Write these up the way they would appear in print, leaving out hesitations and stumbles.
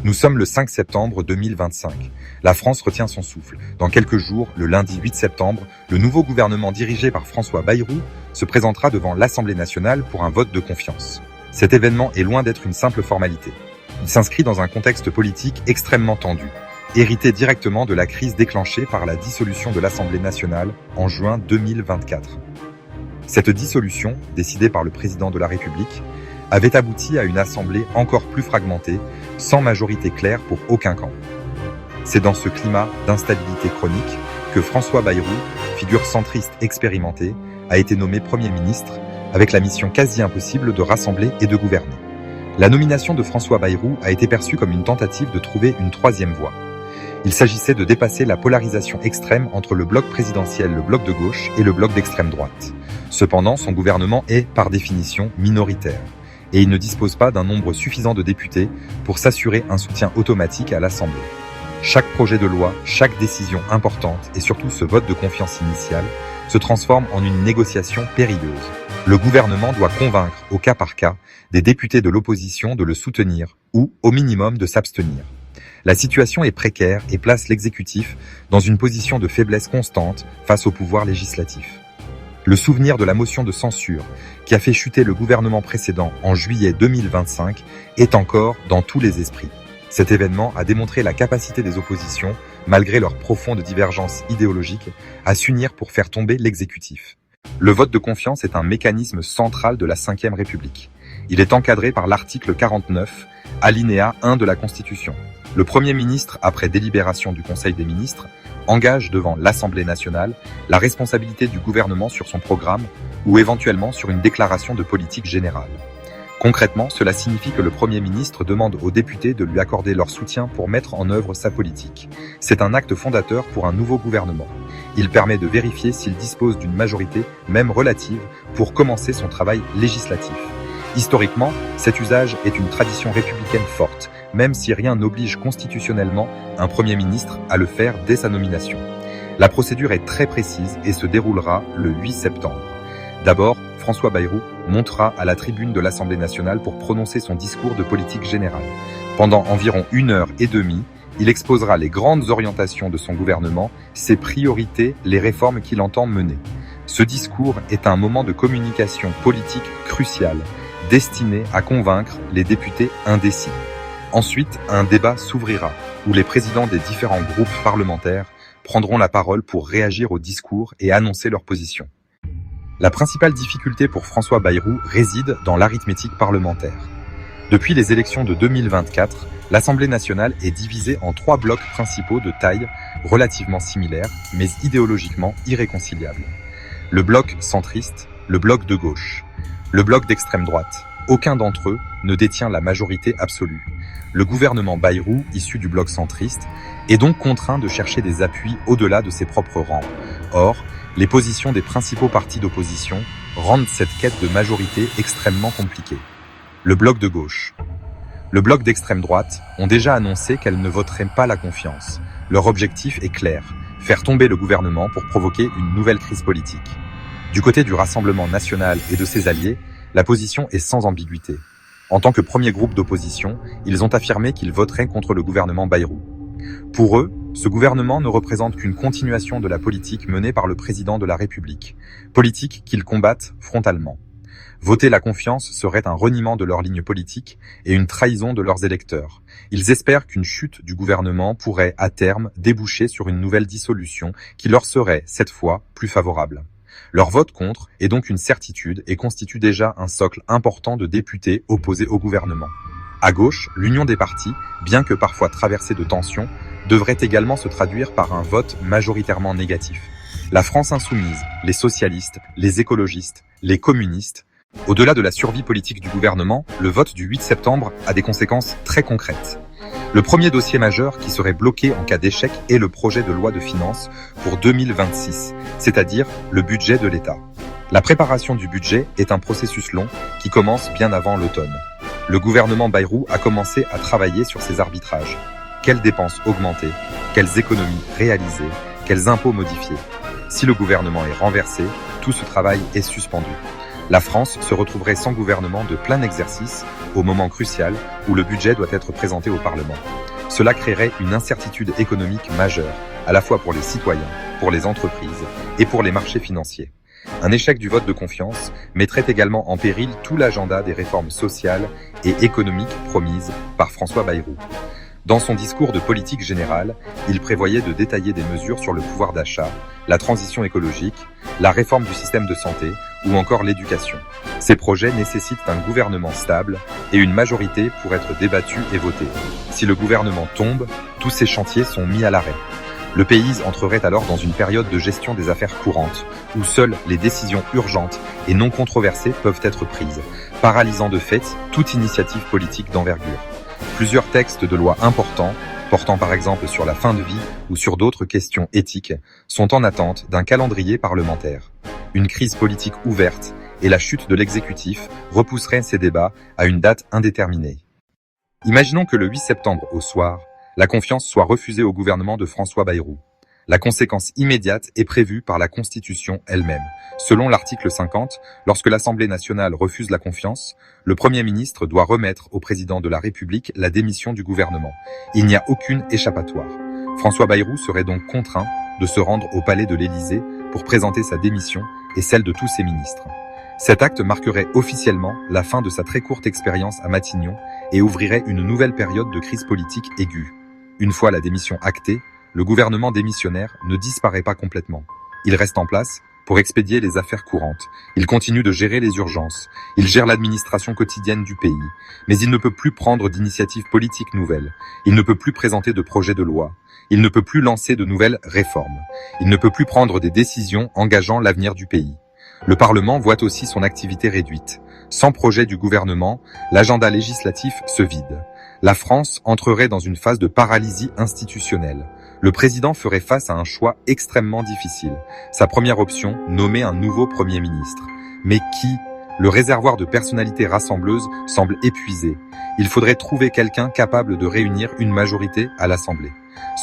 Nous sommes le 5 septembre 2025. La France retient son souffle. Dans quelques jours, le lundi 8 septembre, le nouveau gouvernement dirigé par François Bayrou se présentera devant l'Assemblée nationale pour un vote de confiance. Cet événement est loin d'être une simple formalité. Il s'inscrit dans un contexte politique extrêmement tendu, hérité directement de la crise déclenchée par la dissolution de l'Assemblée nationale en juin 2024. Cette dissolution, décidée par le président de la République, avait abouti à une assemblée encore plus fragmentée, sans majorité claire pour aucun camp. C'est dans ce climat d'instabilité chronique que François Bayrou, figure centriste expérimentée, a été nommé Premier ministre, avec la mission quasi impossible de rassembler et de gouverner. La nomination de François Bayrou a été perçue comme une tentative de trouver une troisième voie. Il s'agissait de dépasser la polarisation extrême entre le bloc présidentiel, le bloc de gauche et le bloc d'extrême droite. Cependant, son gouvernement est, par définition, minoritaire, et il ne dispose pas d'un nombre suffisant de députés pour s'assurer un soutien automatique à l'Assemblée. Chaque projet de loi, chaque décision importante et surtout ce vote de confiance initial se transforme en une négociation périlleuse. Le gouvernement doit convaincre, au cas par cas, des députés de l'opposition de le soutenir ou, au minimum, de s'abstenir. La situation est précaire et place l'exécutif dans une position de faiblesse constante face au pouvoir législatif. Le souvenir de la motion de censure qui a fait chuter le gouvernement précédent en juillet 2025 est encore dans tous les esprits. Cet événement a démontré la capacité des oppositions, malgré leurs profondes divergences idéologiques, à s'unir pour faire tomber l'exécutif. Le vote de confiance est un mécanisme central de la Ve République. Il est encadré par l'article 49, alinéa 1 de la Constitution. Le Premier ministre, après délibération du Conseil des ministres, engage devant l'Assemblée nationale la responsabilité du gouvernement sur son programme ou éventuellement sur une déclaration de politique générale. Concrètement, cela signifie que le Premier ministre demande aux députés de lui accorder leur soutien pour mettre en œuvre sa politique. C'est un acte fondateur pour un nouveau gouvernement. Il permet de vérifier s'il dispose d'une majorité, même relative, pour commencer son travail législatif. Historiquement, cet usage est une tradition républicaine forte, même si rien n'oblige constitutionnellement un Premier ministre à le faire dès sa nomination. La procédure est très précise et se déroulera le 8 septembre. D'abord, François Bayrou montera à la tribune de l'Assemblée nationale pour prononcer son discours de politique générale. Pendant environ 1h30, il exposera les grandes orientations de son gouvernement, ses priorités, les réformes qu'il entend mener. Ce discours est un moment de communication politique crucial, destiné à convaincre les députés indécis. Ensuite, un débat s'ouvrira, où les présidents des différents groupes parlementaires prendront la parole pour réagir au discours et annoncer leur position. La principale difficulté pour François Bayrou réside dans l'arithmétique parlementaire. Depuis les élections de 2024, l'Assemblée nationale est divisée en 3 blocs principaux de taille relativement similaires, mais idéologiquement irréconciliables. Le bloc centriste, le bloc de gauche, le bloc d'extrême droite. Aucun d'entre eux ne détient la majorité absolue. Le gouvernement Bayrou, issu du bloc centriste, est donc contraint de chercher des appuis au-delà de ses propres rangs. Or, les positions des principaux partis d'opposition rendent cette quête de majorité extrêmement compliquée. Le bloc de gauche. Le bloc d'extrême droite ont déjà annoncé qu'elles ne voteraient pas la confiance. Leur objectif est clair, faire tomber le gouvernement pour provoquer une nouvelle crise politique. Du côté du Rassemblement national et de ses alliés, la position est sans ambiguïté. En tant que premier groupe d'opposition, ils ont affirmé qu'ils voteraient contre le gouvernement Bayrou. Pour eux, ce gouvernement ne représente qu'une continuation de la politique menée par le président de la République, politique qu'ils combattent frontalement. Voter la confiance serait un reniement de leur ligne politique et une trahison de leurs électeurs. Ils espèrent qu'une chute du gouvernement pourrait, à terme, déboucher sur une nouvelle dissolution qui leur serait, cette fois, plus favorable. Leur vote contre est donc une certitude et constitue déjà un socle important de députés opposés au gouvernement. À gauche, l'union des partis, bien que parfois traversée de tensions, devrait également se traduire par un vote majoritairement négatif. La France insoumise, les socialistes, les écologistes, les communistes. Au-delà de la survie politique du gouvernement, le vote du 8 septembre a des conséquences très concrètes. Le premier dossier majeur qui serait bloqué en cas d'échec est le projet de loi de finances pour 2026, c'est-à-dire le budget de l'État. La préparation du budget est un processus long qui commence bien avant l'automne. Le gouvernement Bayrou a commencé à travailler sur ces arbitrages. Quelles dépenses augmenter? Quelles économies réaliser? Quels impôts modifier? Si le gouvernement est renversé, tout ce travail est suspendu. La France se retrouverait sans gouvernement de plein exercice au moment crucial où le budget doit être présenté au Parlement. Cela créerait une incertitude économique majeure, à la fois pour les citoyens, pour les entreprises et pour les marchés financiers. Un échec du vote de confiance mettrait également en péril tout l'agenda des réformes sociales et économiques promises par François Bayrou. Dans son discours de politique générale, il prévoyait de détailler des mesures sur le pouvoir d'achat, la transition écologique, la réforme du système de santé ou encore l'éducation. Ces projets nécessitent un gouvernement stable et une majorité pour être débattus et votés. Si le gouvernement tombe, tous ces chantiers sont mis à l'arrêt. Le pays entrerait alors dans une période de gestion des affaires courantes, où seules les décisions urgentes et non controversées peuvent être prises, paralysant de fait toute initiative politique d'envergure. Plusieurs textes de loi importants, portant par exemple sur la fin de vie ou sur d'autres questions éthiques, sont en attente d'un calendrier parlementaire. Une crise politique ouverte et la chute de l'exécutif repousseraient ces débats à une date indéterminée. Imaginons que le 8 septembre au soir, la confiance soit refusée au gouvernement de François Bayrou. La conséquence immédiate est prévue par la Constitution elle-même. Selon l'article 50, lorsque l'Assemblée nationale refuse la confiance, le Premier ministre doit remettre au président de la République la démission du gouvernement. Il n'y a aucune échappatoire. François Bayrou serait donc contraint de se rendre au palais de l'Élysée pour présenter sa démission et celle de tous ses ministres. Cet acte marquerait officiellement la fin de sa très courte expérience à Matignon et ouvrirait une nouvelle période de crise politique aiguë. Une fois la démission actée, le gouvernement démissionnaire ne disparaît pas complètement. Il reste en place pour expédier les affaires courantes. Il continue de gérer les urgences. Il gère l'administration quotidienne du pays. Mais il ne peut plus prendre d'initiatives politiques nouvelles. Il ne peut plus présenter de projets de loi. Il ne peut plus lancer de nouvelles réformes. Il ne peut plus prendre des décisions engageant l'avenir du pays. Le Parlement voit aussi son activité réduite. Sans projet du gouvernement, l'agenda législatif se vide. La France entrerait dans une phase de paralysie institutionnelle. Le président ferait face à un choix extrêmement difficile. Sa première option, nommer un nouveau Premier ministre. Mais qui ? Le réservoir de personnalités rassembleuses semble épuisé. Il faudrait trouver quelqu'un capable de réunir une majorité à l'Assemblée.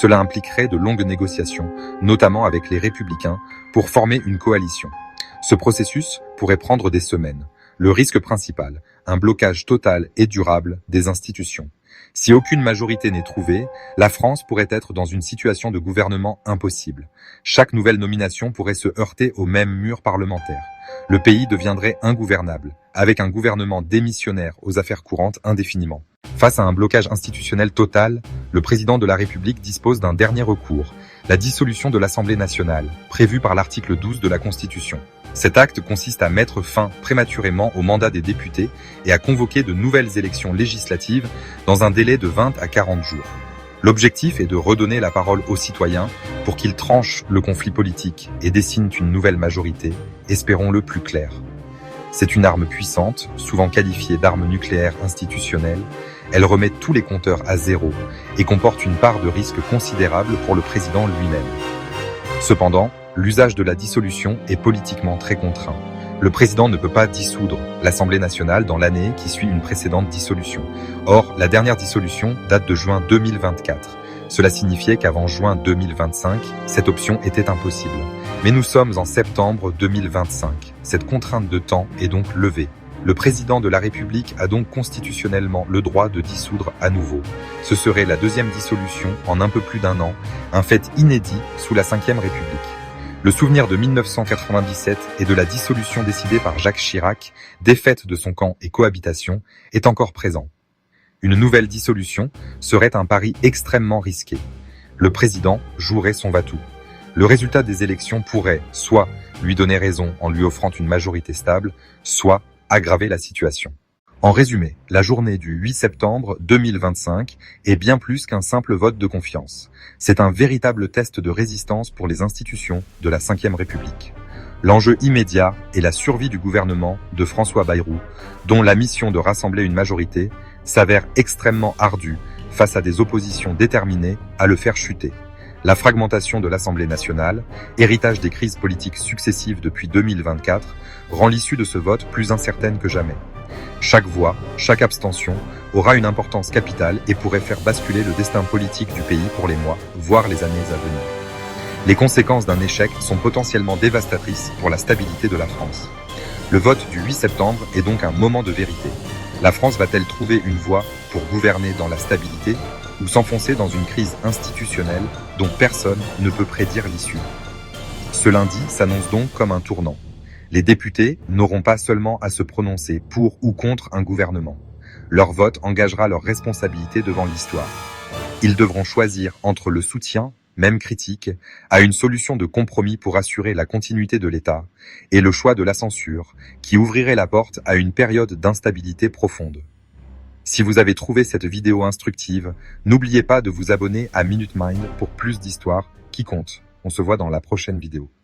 Cela impliquerait de longues négociations, notamment avec les Républicains, pour former une coalition. Ce processus pourrait prendre des semaines. Le risque principal, un blocage total et durable des institutions. Si aucune majorité n'est trouvée, la France pourrait être dans une situation de gouvernement impossible. Chaque nouvelle nomination pourrait se heurter au même mur parlementaire. Le pays deviendrait ingouvernable, avec un gouvernement démissionnaire aux affaires courantes indéfiniment. Face à un blocage institutionnel total, le président de la République dispose d'un dernier recours, la dissolution de l'Assemblée nationale, prévue par l'article 12 de la Constitution. Cet acte consiste à mettre fin prématurément au mandat des députés et à convoquer de nouvelles élections législatives dans un délai de 20 à 40 jours. L'objectif est de redonner la parole aux citoyens pour qu'ils tranchent le conflit politique et dessinent une nouvelle majorité, espérons-le plus clair. C'est une arme puissante, souvent qualifiée d'arme nucléaire institutionnelle. Elle remet tous les compteurs à zéro et comporte une part de risque considérable pour le président lui-même. Cependant, l'usage de la dissolution est politiquement très contraint. Le président ne peut pas dissoudre l'Assemblée nationale dans l'année qui suit une précédente dissolution. Or, la dernière dissolution date de juin 2024. Cela signifiait qu'avant juin 2025, cette option était impossible. Mais nous sommes en septembre 2025. Cette contrainte de temps est donc levée. Le président de la République a donc constitutionnellement le droit de dissoudre à nouveau. Ce serait la deuxième dissolution en un peu plus d'un an, un fait inédit sous la Ve République. Le souvenir de 1997 et de la dissolution décidée par Jacques Chirac, défaite de son camp et cohabitation, est encore présent. Une nouvelle dissolution serait un pari extrêmement risqué. Le président jouerait son va-tout. Le résultat des élections pourrait soit lui donner raison en lui offrant une majorité stable, soit aggraver la situation. En résumé, la journée du 8 septembre 2025 est bien plus qu'un simple vote de confiance. C'est un véritable test de résistance pour les institutions de la Ve République. L'enjeu immédiat est la survie du gouvernement de François Bayrou, dont la mission de rassembler une majorité s'avère extrêmement ardue face à des oppositions déterminées à le faire chuter. La fragmentation de l'Assemblée nationale, héritage des crises politiques successives depuis 2024, rend l'issue de ce vote plus incertaine que jamais. Chaque voix, chaque abstention aura une importance capitale et pourrait faire basculer le destin politique du pays pour les mois, voire les années à venir. Les conséquences d'un échec sont potentiellement dévastatrices pour la stabilité de la France. Le vote du 8 septembre est donc un moment de vérité. La France va-t-elle trouver une voie pour gouverner dans la stabilité ou s'enfoncer dans une crise institutionnelle dont personne ne peut prédire l'issue? Ce lundi s'annonce donc comme un tournant. Les députés n'auront pas seulement à se prononcer pour ou contre un gouvernement. Leur vote engagera leur responsabilité devant l'histoire. Ils devront choisir entre le soutien, même critique, à une solution de compromis pour assurer la continuité de l'État, et le choix de la censure, qui ouvrirait la porte à une période d'instabilité profonde. Si vous avez trouvé cette vidéo instructive, n'oubliez pas de vous abonner à Minute Mind pour plus d'histoires qui comptent. On se voit dans la prochaine vidéo.